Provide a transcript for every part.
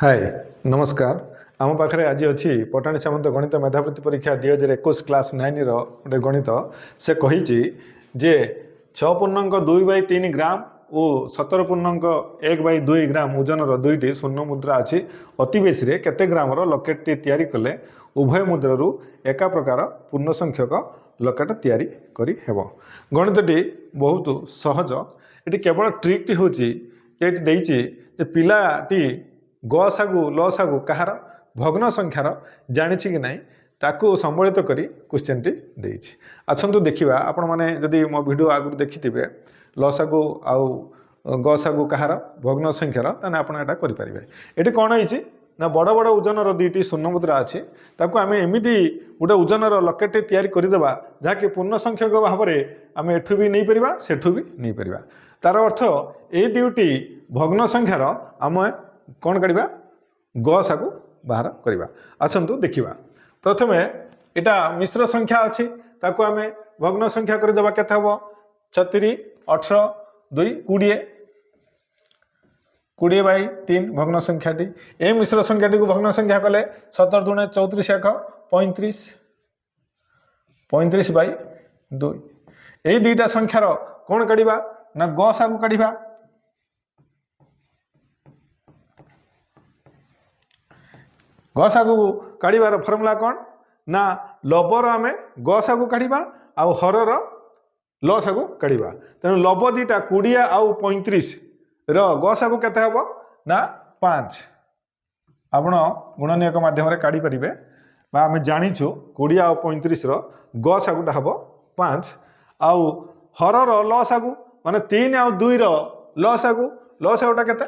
हाय नमस्कार आम पाखे आज अच्छी पटाणी सामंत गणित मेधावृत्ति परीक्षा 2021 क्लास 9 रोटे गणित से कही जे 6.2/3 ग्राम और 17.1/2 ग्राम ओजन दुईटी स्वर्ण मुद्रा अच्छी अति बेसी रे केते ग्राम लकेट तैयारी कले उभय मुद्रारू एका प्रकार पूर्ण संख्यक लकेट तैयारी करी हेबो। गणितटी बहुत सहज। ये केवल ट्रिकटी हूँ ये पिलाटी गसागु लसागु कहार भग्न संख्यार जानी कि ना ताकू सम्मिलित करी क्वेश्चन टी देछि। आछंतु देखिबा आपण माने जदि मो वीडियो आगु देखिथिबे लसागु आउ गसागु कहार भग्न संख्यार ताने आपण एटा करि परिबे। एटी कोन होइछि ना बड़ बड़ ओजनर दुईटी शून्य मुद्रा अछि ताकू आमे एमिति गोटे ओजनर लकेट तैयारी करिदेबा जहाँकि पूर्ण संख्यक भाव में आम एठू भी नहीं परिबा सेठू भी नहीं परिबा। तार अर्थ ए दुईटी भग्न संख्यार आम कौन काढ़ा गसा को बाहर करवा। आसतु देखा प्रथमे एटा मिश्र संख्या अच्छी ताकू आम भग्न संख्या करदे केते हम 34 18 2 20 20/3 भग्न संख्याटी ए मिश्र संख्याटी को भग्न संख्या कले 17 दूने 34 1 35 35/2 यही दुईटा संख्यार कौन काढ़ा ना गसा को काढ़ा। गसा को काढ़ार फर्मुला कौन ना लबर आम गसा को काढ़ा आउ हरर लसा को काढ़ा। तेणु लब दीटा 20 आउ 35 गसा को केते हम ना 5 आपण गुणनीयक माध्यम काढ़ी पारे आम जाचु 20 आउ 35 गसा को हम 5 आउ हरर लसा को माने 3 आउ 2 लसा गोटा केते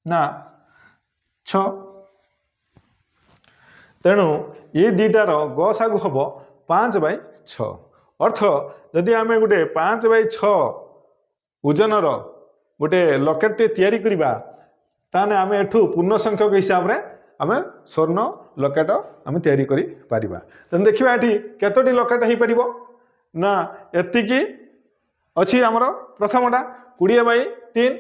ना 6। तेणु ये दुईटार गसागु हम 5/6 अर्थ जदि आम गोटे 5/6 ओजनर गोटे लकेट तैयारी करवा ताने आम एठू पूर्ण संख्यक हिसाब से आम स्वर्ण लकेट आम तैयारी करि परिबा। तेणु देखिबा एठी केतोटी लकेट हो पारिबो ना एतिकी अछि हमर प्रथमटा 20/3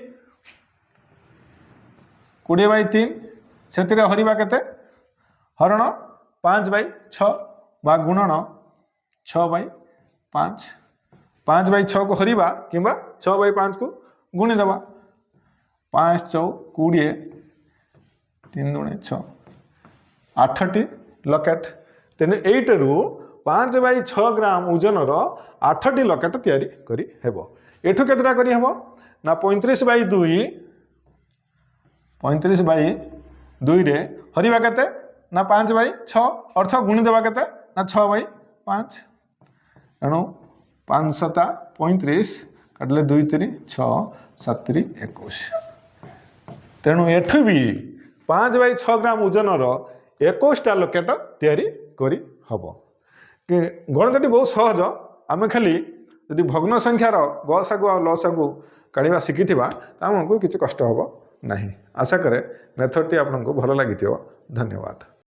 20/3 से हरिबा केते हरण 5/6 बा गुणन 6/5 5/6 को हरिबा किंबा 6/5 को गुणी देवा 5 4 20 3 दूने 6 8टी लकेट। तेणु एइटरू 5/6 ग्राम ओजनर 8टी लकेट तैयारी करी हेबो। एठू केतटा करी हेबो ना 35/2 रे हरिबा केते ना 5/6 अर्थ गुणी देवा केते ना 6/5 एणु 5 7 35 काटले 2 3 6 7 3 21। तेणु एठू भी 5/6 ग्राम ओजनर 21टा लकेट तैयारी करी हबो। गणितटी बहुत सहज। आम खाली यदि भग्न संख्यार गसागु आ लसागु काढ़ा शिखिथिबा आमको किछि कष्ट हबो नाही। आशा करे मेथडटी आपनको भल लागिथिबो। धन्यवाद।